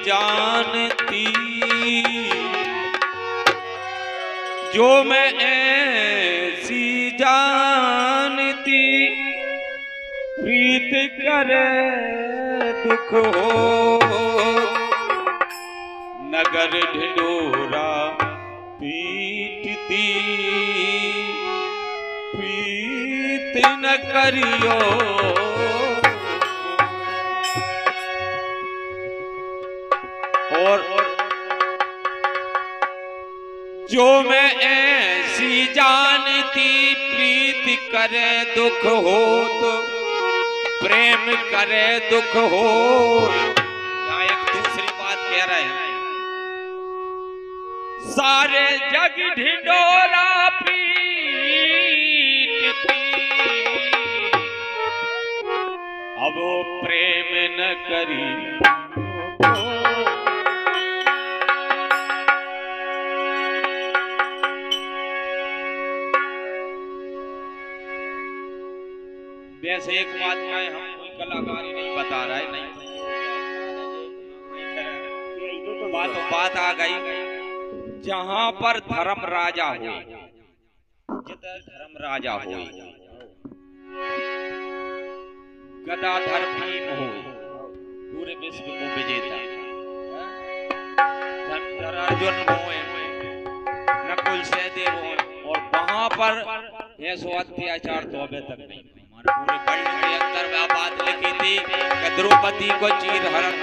जानती, जो मैं ऐसी जानती, प्रीत करे दुख हो, नगर ढिंढोरा पीटती, प्रीत न करियो। और जो मैं ऐसी जानती, प्रीत करे दुख हो तो प्रेम करे दुख हो। यहाँ एक दूसरी बात कह रहे हैं, सारे जग ढिंढोरा पीटती, अब वो प्रेम न करी। वैसे एक बात का है, हम कोई कलाकारी नहीं बता रहा है, नहीं बात आ गई। जहां पर धर्म राजा हो, जिधर धर्म राजा हो, गदाधर भीम हो, पूरे विश्व को विजेता, धनुधर अर्जुन हो, नकुल सहदेव हो, और वहां पर ऐसा अत्याचार तो अभी तक नहीं। पूरे वर्ल्ड के अंदर वह बात लिखी थी कि द्रौपदी को चीर हरण,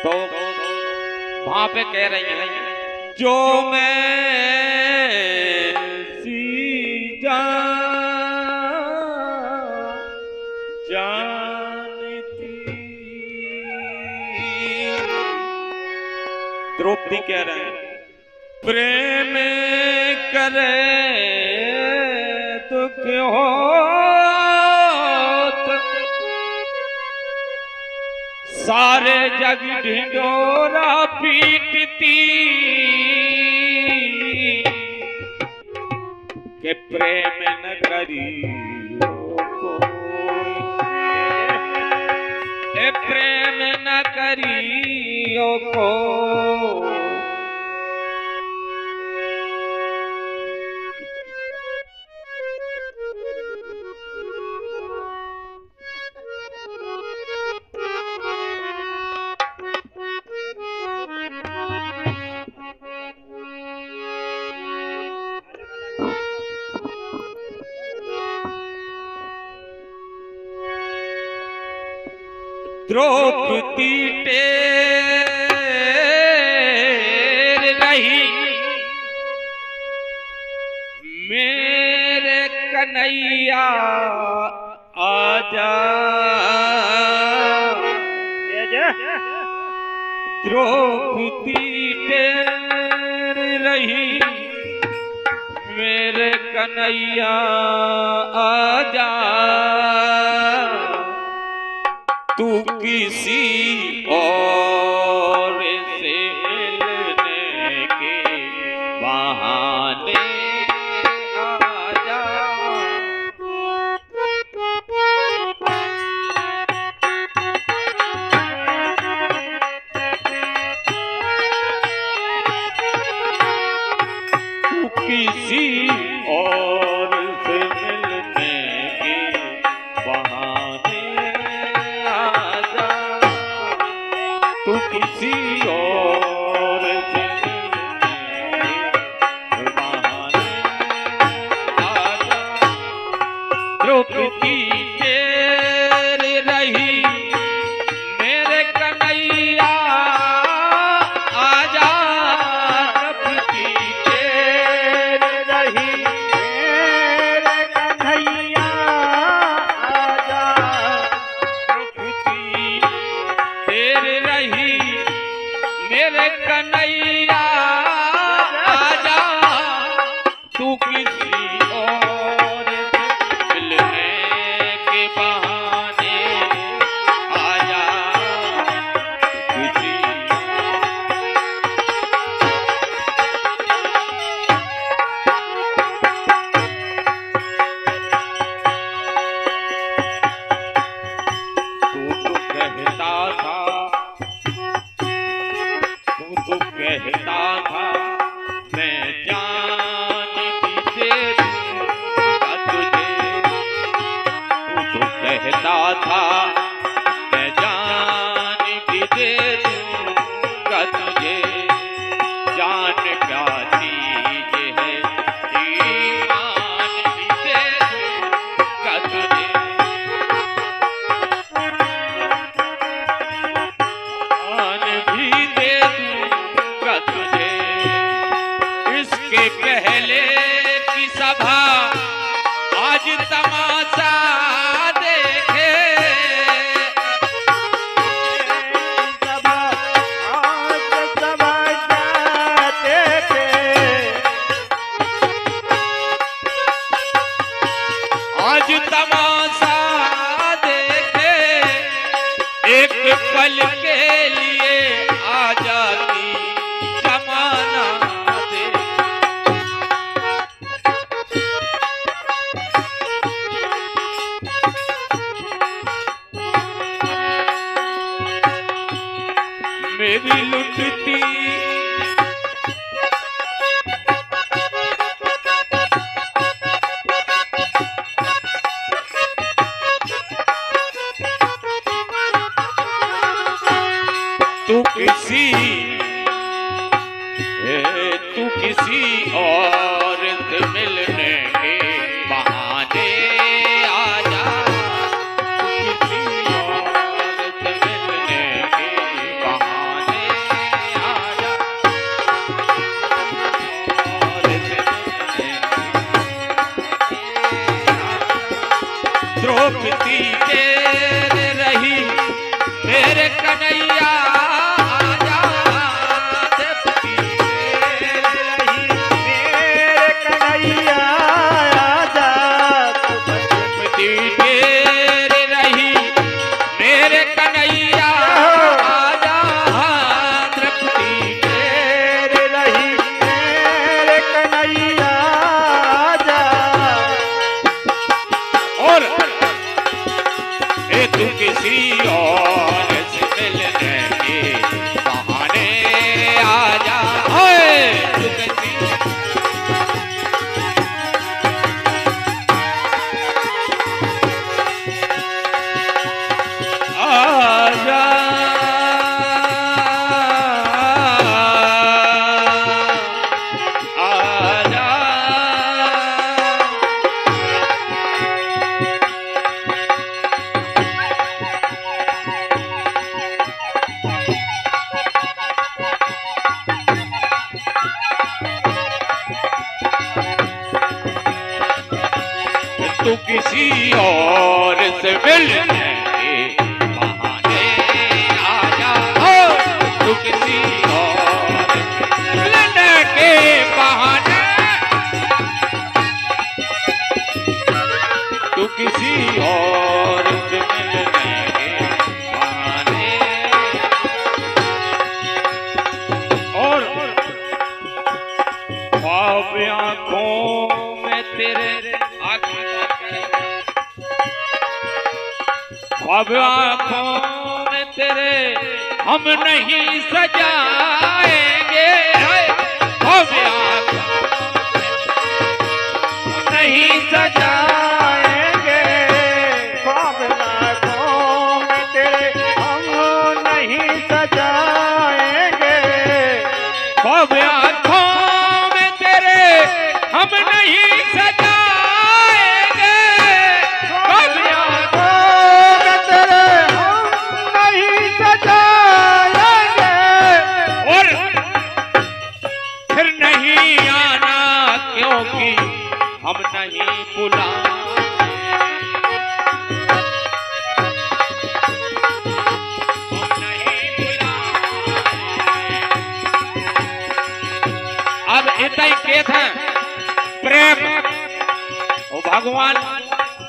तो वहां पे कह रही है, जो मैं द्रौपदी कह रहे हैं, प्रेम करे दुख हो, सारे जग ढिंढोरा पीटती, के प्रेम न करी कोई, प्रेम न करियो को। द्रौपदी टेर रही, मेरे कन्हैया आजा, द्रौपदी टेर रही, मेरे कन्हैया आजा, तू किसी और से मिलने के बहाने आजा। तू किसी और से मिलने के बहाने, तू किसी और से बहाने आजा। द्रौपदी टेर रही, मेरे कन्हैया आजा, द्रौपदी टेर रही, के पहले की सभा आज तमाशा देखे, सभा आज तमाशा देखे, आज तमाशा देखे, एक पल के लिए आ जाती जमाना दे। मेरी लुटती तू किसी और से मिलने के बहाने आ जा, तू किसी और से मिलने के बहाने आ जा, और से मिलने द्रौपदी तेरे रही मेरे कन्हैया आजा, द्रौपदी तेरे रही मेरे कन्हैया आजा, द्रौपदी तेरे रही मेरे कन्हैया आजा, द्रौपदी तेरे रही मेरे कन्हैया आजा, और तू किसी और से मिलने के बहाने आ जा, तू किसी आ जा, आ जा। तू किसी और से मिलने के बहाने आ जा, तू किसी और से मिलने के बहाने, तू किसी और से मिलने के बहाने, और ख्वाब आंखों में तेरे ख्वाब आंखों में तेरे हम नहीं सजाएंगे, ख्वाब आंखों नहीं सजाएंगे, ख्वाब आँखों में तेरे हम नहीं सजाएंगे, ख्वाब आंखों में तेरे हम नहीं सजाएंगे, ख्वाब आँखों में तेरे हम नहीं सजाएंगे, और फिर नहीं आना क्योंकि हम नहीं बुलाएंगे, हम नहीं बुलाएंगे। अब इतना ही केस है प्रेम, ओ भगवान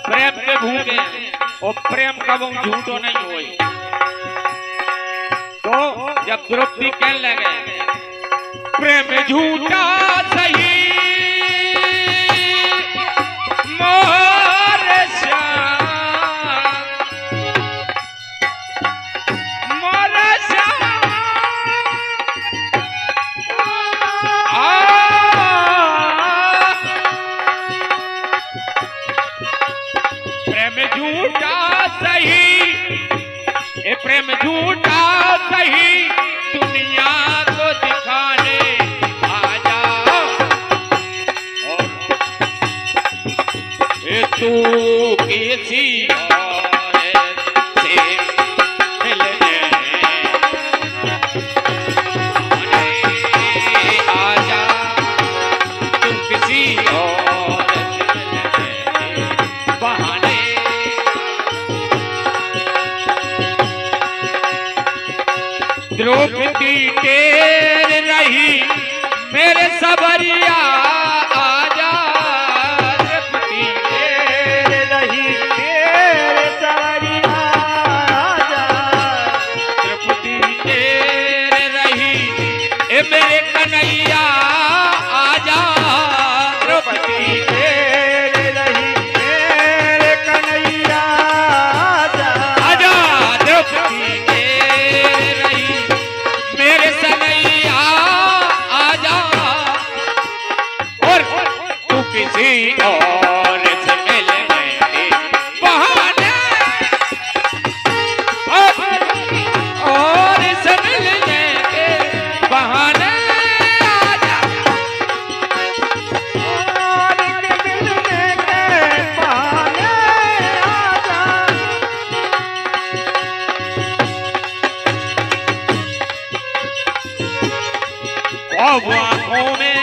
प्रेम के भूखे और प्रेम कब झूठो नहीं हुई। तो जब द्रौपदी कहने लगे प्रेम झूठा सही मोर श्याम, मोर श्याम, प्रेम झूठा सही, ए प्रेम झूठा सही, दुनिया को दिखाने आ जा, और तू किसी और से मिलने आ जा, किसी और से मिलने के बहाने। द्रौपदी टेर रही मेरे सबरिया आजा, द्रौपदी टेर रही मेरे सबरिया आजा, द्रौपदी टेर रही ए मेरे कन्हैया आजा, द्रौपदी टेर रही मेरे कन्हैया आजा, आजा, द्रौपदी टेर रही मेरे सनैया आजा, और तू किसी और से मिलने के बहाने, और से मिलने के बहाने आजा, और के मिलने के बहाने आजा। ख्वाब आँखों में,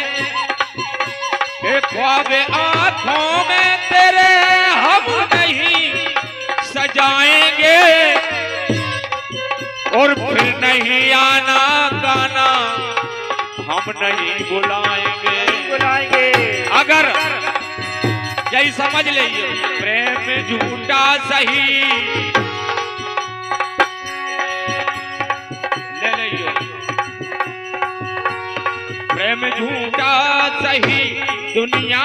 एक ख्वाब आँखों में तेरे हम नहीं सजाएंगे, और फिर नहीं आना गाना हम नहीं बुलाएंगे। बुलाएंगे अगर यही समझ लीजिए, प्रेम झूठा सही ले लीजिए, प्रेम झूठा सही दुनिया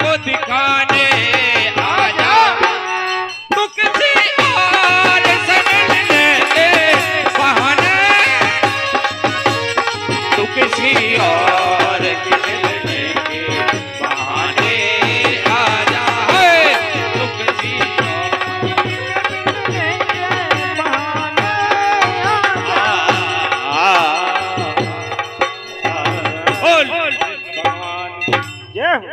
को दिखाने आजा, तू किसी और से मिलने के बहाने, तू किसी और से मिलने के बहाने आजा, है, तू किसी बहाने और बोल भगवान जय हो।